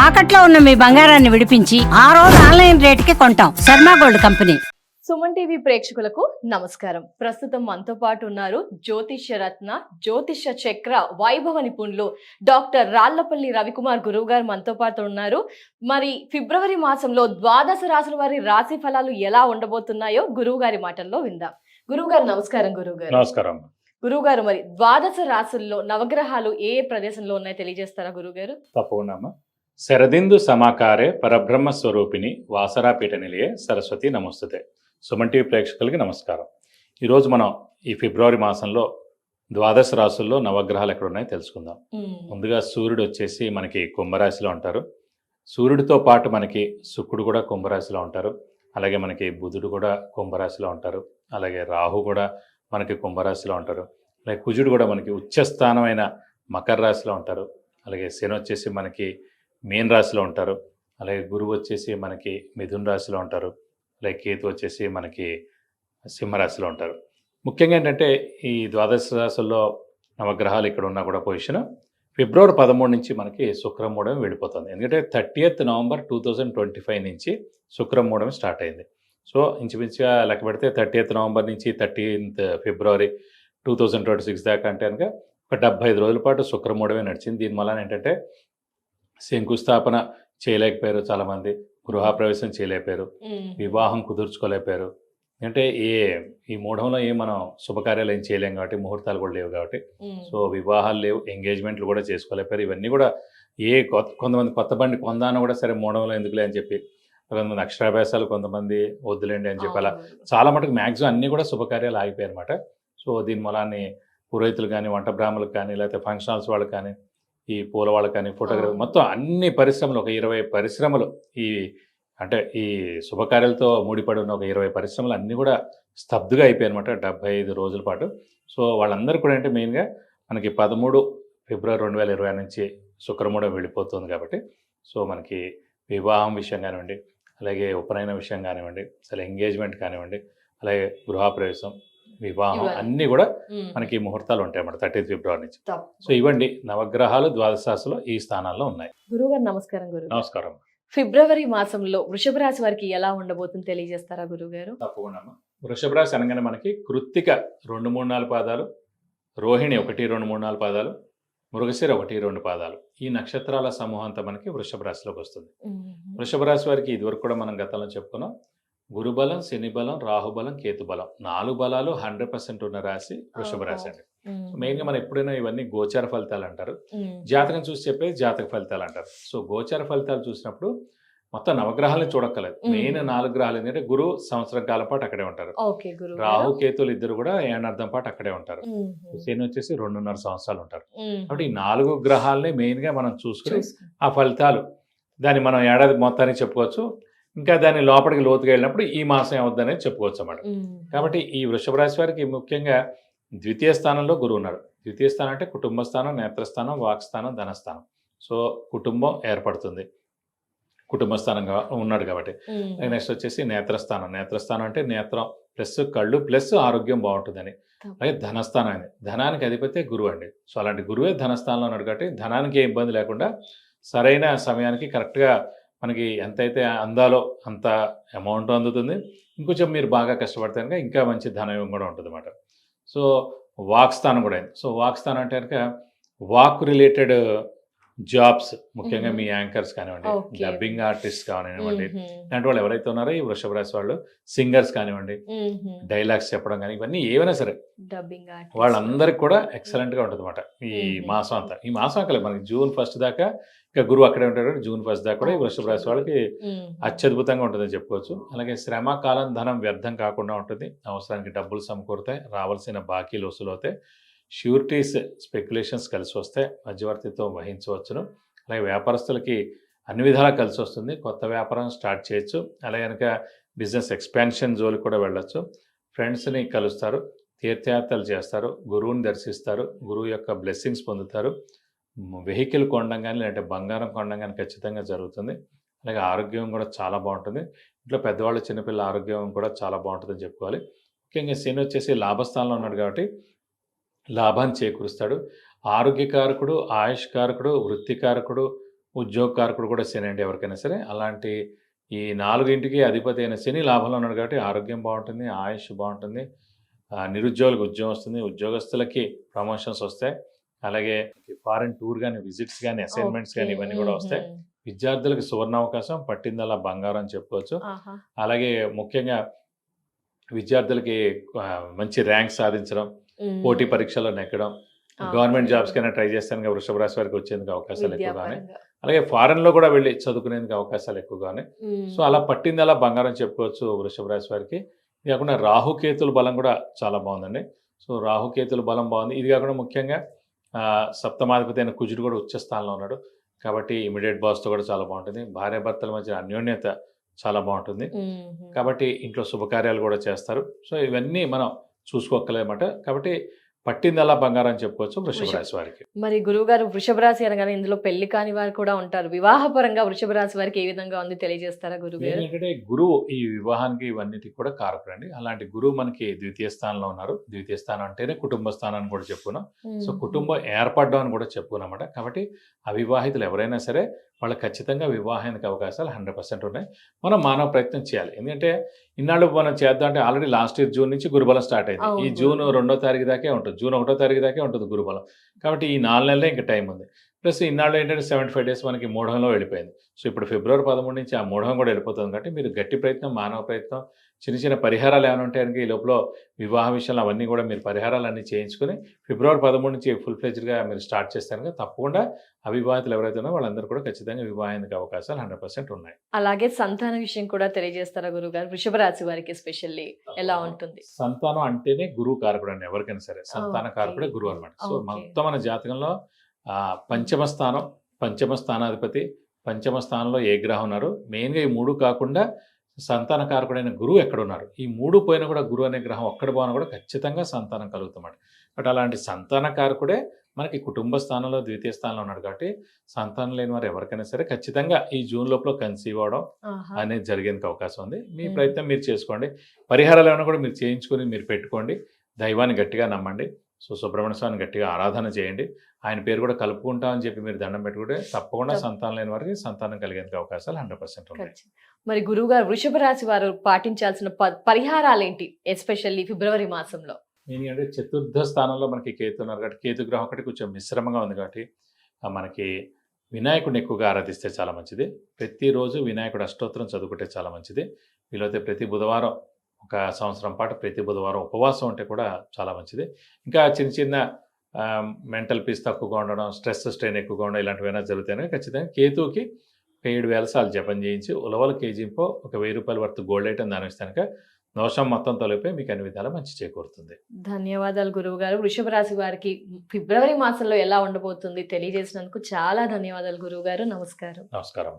తాకట్లో ఉన్న మీ బంగారాన్ని విడిపించి ఆ రోజు ఆన్లైన్ రేటుకి కొంటాం. Sharma gold company. Suman TV ప్రేక్షకులకు నమస్కారం. ప్రస్తుతం మనతో పాటు ఉన్నారు జ్యోతిష్య రత్న, జ్యోతిష్య చక్ర వైభవ నిపుణులు డాక్టర్ రాళ్లపల్లి రవికుమార్ గురువు గారు మనతో పాటు ఉన్నారు. మరి ఫిబ్రవరి మాసంలో ద్వాదశ రాశుల వారి రాశి ఫలాలు ఎలా ఉండబోతున్నాయో గురువు గారి మాటల్లో విందాం. గురువు గారు నమస్కారం. గురువు గారు నమస్కారం. గురువు గారు, మరి ద్వాదశ రాశుల్లో నవగ్రహాలు ఏ ప్రదేశంలో ఉన్నాయో తెలియజేస్తారా గురువు గారు? తప్పకుండా. శరదిందు సమాకారే పరబ్రహ్మ స్వరూపిణి వాసరాపీఠ నిలయే సరస్వతి నమస్తుతే. సుమన్ టీవీ ప్రేక్షకులకి నమస్కారం. ఈరోజు మనం ఈ ఫిబ్రవరి మాసంలో ద్వాదశ రాశుల్లో నవగ్రహాలు ఎక్కడ ఉన్నాయో తెలుసుకుందాం. ముందుగా సూర్యుడు వచ్చేసి మనకి కుంభరాశిలో ఉంటారు. సూర్యుడితో పాటు మనకి శుక్రుడు కూడా కుంభరాశిలో ఉంటారు. అలాగే మనకి బుధుడు కూడా కుంభరాశిలో ఉంటారు. అలాగే రాహు కూడా మనకి కుంభరాశిలో ఉంటారు. అలాగే కుజుడు కూడా మనకి ఉచ్చస్థానమైన మకర రాశిలో ఉంటారు. అలాగే శని వచ్చేసి మనకి మీన రాశిలో ఉంటారు. అలాగే గురువు వచ్చేసి మనకి మిథున రాశిలో ఉంటారు. అలాగే కేతు వచ్చేసి మనకి సింహరాశిలో ఉంటారు. ముఖ్యంగా ఏంటంటే ఈ ద్వాదశ రాశుల్లో నవగ్రహాలు ఇక్కడ ఉన్నా కూడా పొజిషన్ ఫిబ్రవరి 13 నుంచి మనకి శుక్రమూఢం వెళ్ళిపోతుంది. ఎందుకంటే 30th నవంబర్ 2025 నుంచి శుక్రమూఢం స్టార్ట్ అయింది. సో ఇంచుమించుగా లెక్క పెడితే 30th నవంబర్ నుంచి 13th ఫిబ్రవరి 2026 దాకా అంటే కనుక ఒక 75 రోజుల పాటు శుక్రమూఢమే నడిచింది. దీని వలన ఏంటంటే శంకుస్థాపన చేయలేకపోయారు చాలామంది, గృహప్రవేశం చేయలేకపోయారు, వివాహం కుదుర్చుకోలేకపోయారు. అంటే ఈ మూఢంలో మనం శుభకార్యాలు ఏం చేయలేం కాబట్టి, ముహూర్తాలు కూడా లేవు కాబట్టి, సో వివాహాలు లేవు, ఎంగేజ్మెంట్లు కూడా చేసుకోలేకపోయారు. ఇవన్నీ కూడా కొంతమంది కొత్త బండి కొందాను కూడా సరే మూఢంలో ఎందుకులే అని చెప్పి, కొంతమంది అక్షరాభ్యాసాలు కొంతమంది వద్దులేండి అని చెప్పి, అలా చాలా మటుకు మ్యాక్సిమం అన్నీ కూడా శుభకార్యాలు ఆగిపోయాయి అనమాట. సో దీని మూలాన్ని పురోహితులు కానీ, వంట బ్రాహ్మణులకు కానీ, లేకపోతే ఫంక్షన్ హాల్స్ వాళ్ళకి కానీ, ఈ పూల వాళ్ళకి కానీ, ఫోటోగ్రఫీ, మొత్తం అన్ని పరిశ్రమలు, ఒక 20 పరిశ్రమలు, ఈ శుభకార్యాలతో ముడిపడి ఉన్న ఒక 20 పరిశ్రమలు అన్నీ కూడా స్తబ్దుగా అయిపోయాయి అనమాట 75 రోజుల పాటు. సో వాళ్ళందరూ కూడా అంటే మెయిన్గా మనకి 13 ఫిబ్రవరి 2020 నుంచి శుక్రమూఢం వెళ్ళిపోతుంది కాబట్టి, సో మనకి వివాహం విషయం కానివ్వండి, అలాగే ఉపనయన విషయం కానివ్వండి, అసలు ఎంగేజ్మెంట్ కానివ్వండి, అలాగే గృహప్రవేశం, వివాహం అన్నీ కూడా మనకి ముహూర్తాలు ఉంటాయి అన్నమాట 30 ఫిబ్రవరి నుంచి. సో ఇవ్వండి నవగ్రహాలు ద్వాదశ రాశిలో ఈ స్థానాల్లో ఉన్నాయి. గురువు గారు నమస్కారం. గురువు నమస్కారం. ఫిబ్రవరి మాసంలో వృషభ రాశి వారికి ఎలా ఉండబోతుంది తెలియజేస్తారా గురువు గారు? తప్పకుండా. వృషభ రాశి అనగానే మనకి కృత్తిక 2, 3, 4 పాదాలు, రోహిణి 1, 2, 3, 4 పాదాలు, మృగశిర 1, 2 పాదాలు, ఈ నక్షత్రాల సమూహం అంతా మనకి వృషభ రాశిలోకి వస్తుంది. వృషభ రాశి వారికి ఇదివరకు కూడా మనం గతంలో చెప్పుకున్నాం, గురుబలం, శని బలం, రాహుబలం, కేతుబలం, 4 బలాలు 100% ఉన్న రాశి వృషభ రాశి అండి. మెయిన్గా మనం ఎప్పుడైనా ఇవన్నీ గోచార ఫలితాలు అంటారు, జాతకం చూసి చెప్పేది జాతక ఫలితాలు అంటారు. సో గోచార ఫలితాలు చూసినప్పుడు మొత్తం నవగ్రహాలను చూడక్కలేదు. మెయిన్ 4 గ్రహాలు ఏంటంటే గురువు సంవత్సరం కాలం పాటు అక్కడే ఉంటారు, రాహు కేతులు ఇద్దరు కూడా ఏడార్థం పాటు అక్కడే ఉంటారు, శని వచ్చేసి 2.5 సంవత్సరాలు ఉంటారు. కాబట్టి ఈ 4 గ్రహాలని మెయిన్గా మనం చూసుకుని ఆ ఫలితాలు దాన్ని మనం ఏడాది మొత్తానికి చెప్పుకోవచ్చు. ఇంకా దాని లోపలికి లోతుగా వెళ్ళినప్పుడు ఈ మాసం ఏమవుద్దనేది చెప్పుకోవచ్చు అన్నమాట. కాబట్టి ఈ వృషభ రాశి వారికి ముఖ్యంగా ద్వితీయ స్థానంలో గురువు ఉన్నాడు. ద్వితీయ స్థానం అంటే కుటుంబ స్థానం, నేత్రస్థానం, వాక్స్థానం, ధనస్థానం. సో కుటుంబం ఏర్పడుతుంది, కుటుంబ స్థానంగా ఉన్నాడు కాబట్టి. నెక్స్ట్ వచ్చేసి నేత్రస్థానం. నేత్రస్థానం అంటే నేత్రం ప్లస్ కళ్ళు ప్లస్ ఆరోగ్యం బాగుంటుందని. అలాగే ధనస్థానం అని, ధనానికి అధిపతి గురువు అండి. సో అలాంటి గురువే ధనస్థానంలో ఉన్నాడు కాబట్టి ధనానికి ఏ ఇబ్బంది లేకుండా సరైన సమయానికి కరెక్ట్గా మనకి ఎంతైతే అందాలో అంత అమౌంట్ అందుతుంది. ఇంకొంచెం మీరు బాగా కష్టపడితే కనుక ఇంకా మంచి ధనం కూడా ఉంటుంది అన్నమాట. సో వాక్స్థానం కూడా అయింది. సో వాక్స్థానం అంటే కనుక వాక్ రిలేటెడ్ జాబ్స్, ముఖ్యంగా మీ యాంకర్స్ కానివ్వండి, డబ్బింగ్ ఆర్టిస్ట్ కానివ్వండి, ఇలాంటి వాళ్ళు ఎవరైతే ఉన్నారో ఈ వృషభ రాశి వాళ్ళు, సింగర్స్ కానివ్వండి, డైలాగ్స్ చెప్పడం కానీ, ఇవన్నీ ఏవైనా సరే వాళ్ళందరికీ కూడా ఎక్సలెంట్గా ఉంటుంది అన్నమాట ఈ మాసం అంతా. ఈ మాసం అక్కడ మనకి జూన్ 1 దాకా ఇక గురువు అక్కడే ఉంటాడు. జూన్ 1 దాకా కూడా ఈ వృషభ రాశి వాళ్ళకి అత్యద్భుతంగా ఉంటుందని చెప్పుకోవచ్చు. అలాగే శ్రమ, కాలం, ధనం వ్యర్థం కాకుండా ఉంటుంది. అవసరానికి డబ్బులు సమకూరుతాయి, రావాల్సిన బాకీలు వసూలు అవుతాయి, ష్యూరిటీస్, స్పెక్యులేషన్స్ కలిసి వస్తాయి, మధ్యవర్తిత్వం వహించవచ్చును. అలాగే వ్యాపారస్తులకి అన్ని విధాలా కలిసి వస్తుంది, కొత్త వ్యాపారం స్టార్ట్ చేయొచ్చు. అలాగే కనుక బిజినెస్ ఎక్స్పాన్షన్ జోలికి కూడా వెళ్ళొచ్చు. ఫ్రెండ్స్ని కలుస్తారు, తీర్థయాత్రలు చేస్తారు, గురువుని దర్శిస్తారు, గురువు యొక్క బ్లెస్సింగ్స్ పొందుతారు, వెహికల్ కొనడం కానీ లేదంటే బంగారం కొనడం కానీ ఖచ్చితంగా జరుగుతుంది. అలాగే ఆరోగ్యం కూడా చాలా బాగుంటుంది. ఇంట్లో పెద్దవాళ్ళు, చిన్నపిల్లల ఆరోగ్యం కూడా చాలా బాగుంటుందని చెప్పుకోవాలి. ముఖ్యంగా శని వచ్చేసి లాభస్థానంలో ఉన్నాడు కాబట్టి లాభాన్ని చేకూరుస్తాడు. ఆరోగ్యకారకుడు, ఆయుష్కారకుడు, వృత్తికారకుడు, ఉద్యోగకారకుడు కూడా శని అండి ఎవరికైనా సరే. అలాంటి ఈ 4ంటికి అధిపతి అయిన శని లాభంలో ఉన్నాడు కాబట్టి ఆరోగ్యం బాగుంటుంది, ఆయుష్ బాగుంటుంది, నిరుద్యోగులకు ఉద్యోగం వస్తుంది, ఉద్యోగస్తులకి ప్రమోషన్స్ వస్తాయి. అలాగే ఫారెన్ టూర్ కానీ, విజిట్స్ కానీ, అసైన్మెంట్స్ కానీ ఇవన్నీ కూడా వస్తాయి. విద్యార్థులకు సువర్ణావకాశం, పట్టిందల్లా బంగారం అని చెప్పుకోవచ్చు. అలాగే ముఖ్యంగా విద్యార్థులకి మంచి ర్యాంక్ సాధించడం, పోటీ పరీక్షల్లో నెగ్గడం, గవర్నమెంట్ జాబ్స్ కైనా ట్రై చేస్తాను వృషభ రాశి వారికి వచ్చేందుకు అవకాశాలు ఎక్కువగానే, అలాగే ఫారెన్ లో కూడా వెళ్ళి చదువుకునేందుకు అవకాశాలు ఎక్కువగానే. సో అలా పట్టిందల్లా బంగారం చెప్పుకోవచ్చు వృషభ రాశి వారికి. ఇది కాకుండా రాహుకేతుల బలం కూడా చాలా బాగుందండి. సో రాహుకేతుల బలం బాగుంది. ఇది కాకుండా ముఖ్యంగా సప్తమాధిపతి అయిన కుజుడు కూడా ఉచ్చ స్థానంలో ఉన్నాడు కాబట్టి ఇమీడియట్ బాస్తో కూడా చాలా బాగుంటుంది. భార్యాభర్తల మధ్య అన్యోన్యత చాలా బాగుంటుంది కాబట్టి ఇంట్లో శుభకార్యాలు కూడా చేస్తారు. సో ఇవన్నీ మనం చూసుకోక్కలేమాట. కాబట్టి పట్టిందల్లా బంగారం అని చెప్పుకోవచ్చు వృషభ రాశి వారికి. మరి గురువు గారు వృషభ రాశి అనగానే ఇందులో పెళ్లి కాని వారు కూడా ఉంటారు. వివాహపరంగా వృషభ రాశి వారికి ఏ విధంగా ఉంది తెలియజేస్తారా గురువు గారు? ఏంటంటే గురువు ఈ వివాహానికి ఇవన్నిటికి కూడా కారకుడండి. అలాంటి గురువు మనకి ద్వితీయ స్థానంలో ఉన్నారు. ద్వితీయ స్థానం అంటేనే కుటుంబ స్థానాన్ని కూడా చెప్పుకున్నాం. సో కుటుంబం ఏర్పడడం అని కూడా చెప్పుకున్నమాట. కాబట్టి అవివాహితులు ఎవరైనా సరే వాళ్ళకి ఖచ్చితంగా వివాహానికి అవకాశాలు 100% ఉన్నాయి. మనం మానవ ప్రయత్నం చేయాలి. ఎందుకంటే ఇన్నాళ్ళు మనం చేద్దాం అంటే ఆల్రెడీ లాస్ట్ ఇయర్ జూన్ నుంచి గురుబలం స్టార్ట్ అయింది. ఈ జూన్ 2వ తారీఖు దాకే ఉంటుంది, జూన్ 1వ తారీఖు దాకే ఉంటుంది గురుబలం. కాబట్టి ఈ 4 నెలలే ఇంకా టైం ఉంది. ప్లస్ ఇన్నాళ్ళు ఏంటంటే 75 డేస్ మనకి మూఢంలో వెళ్ళిపోయింది. సో ఇప్పుడు ఫిబ్రవరి 13 నుంచి ఆ మూఢం కూడా వెళ్ళిపోతుంది. కాబట్టి మీరు గట్టి ప్రయత్నం, మానవ ప్రయత్నం, చిన్న చిన్న పరిహారాలు ఏమైనా ఉంటాయని ఈ లోపల వివాహ విషయాలు అవన్నీ కూడా మీరు పరిహారాలన్నీ చేయించుకొని ఫిబ్రవరి 13 నుంచి ఫుల్ ఫ్లెజ్డ్గా మీరు స్టార్ట్ చేస్తాను. తప్పకుండా అవివాహితులు ఎవరైతే ఉన్నారో వాళ్ళందరూ కూడా ఖచ్చితంగా వివాహానికి అవకాశాలు 100% ఉన్నాయి. అలాగే సంతాన విషయం కూడా తెలియజేస్తారా గురువు గారు? వృషభ రాశి వారికి ఎస్పెషల్లీ ఎలా ఉంటుంది? సంతానం అంటేనే గురువు కారకుడు అండి. ఎవరికైనా సరే సంతాన కారకుడే గురువు అనమాట. సో మొత్తం మన జాతకంలో పంచమ స్థానాధిపతి, పంచమ స్థానంలో ఏ గ్రహం ఉన్నారు, మెయిన్గా ఈ 3 కాకుండా సంతాన కారకుడైన గురువు ఎక్కడున్నారు, ఈ 3 పోయినా కూడా గురువు అనే గ్రహం ఒక్కడ పోయినా కూడా ఖచ్చితంగా సంతానం కలుగుతామన్నమాట. బట్ అలాంటి సంతాన కారకుడే మనకి కుటుంబ స్థానంలో ద్వితీయ స్థానంలో ఉన్నాడు. కాబట్టి సంతానం లేని వారు ఎవరికైనా సరే ఖచ్చితంగా ఈ జూన్ లోపల కన్సీవ్ అవడం అనేది జరిగేందుకు అవకాశం ఉంది. మీ ప్రయత్నం మీరు చేసుకోండి. పరిహారాలు ఏమైనా కూడా మీరు చేయించుకొని మీరు పెట్టుకోండి. దైవాన్ని గట్టిగా నమ్మండి. సో సుబ్రహ్మణ్య స్వామిని గట్టిగా ఆరాధన చేయండి. ఆయన పేరు కూడా కలుపుకుంటామని చెప్పి మీరు దండం పెట్టుకుంటే తప్పకుండా సంతానం లేని వారికి సంతానం కలిగేందుకు అవకాశాలు 100% ఉన్నాయి. మరి గురువు గారు వృషభ రాశి వారు పాటించాల్సిన పరిహారాలు ఏంటి ఎస్పెషల్లీ ఫిబ్రవరి మాసంలో? ఎందుకంటే చతుర్థ స్థానంలో మనకి కేతు ఉన్నారు కాబట్టి కేతు గ్రహం ఒకటి కొంచెం మిశ్రమంగా ఉంది కాబట్టి మనకి వినాయకుడిని ఎక్కువగా ఆరాధిస్తే చాలా మంచిది. ప్రతిరోజు వినాయకుడు అష్టోత్తరం చదువుకుంటే చాలా మంచిది. వీలైతే ప్రతి బుధవారం ఒక సంవత్సరం పాటు ప్రతి బుధవారం ఉపవాసం ఉంటే కూడా చాలా మంచిది. ఇంకా చిన్న చిన్న మెంటల్ పీస్ తక్కువగా ఉండడం, స్ట్రెస్ స్ట్రెయిన్ ఎక్కువగా ఉండడం ఇలాంటివైనా జరుగుతాయి. ఖచ్చితంగా కేతువుకి 7,000 సార్లు జపం చేయించి ఉలవల కేజీంపో ఒక 1,000 రూపాయల వర్త్ గోల్డ్ ఐటమ్ దాని ఇస్తాక దోషం మొత్తం తొలగిపోయి మీకు అన్ని విధాలా మంచి చేకూరుతుంది. ధన్యవాదాలు గురువు గారు. వృషభ రాశి వారికి ఫిబ్రవరి మాసంలో ఎలా ఉండబోతుంది తెలియజేసినందుకు చాలా ధన్యవాదాలు గురువు గారు. నమస్కారం. నమస్కారం.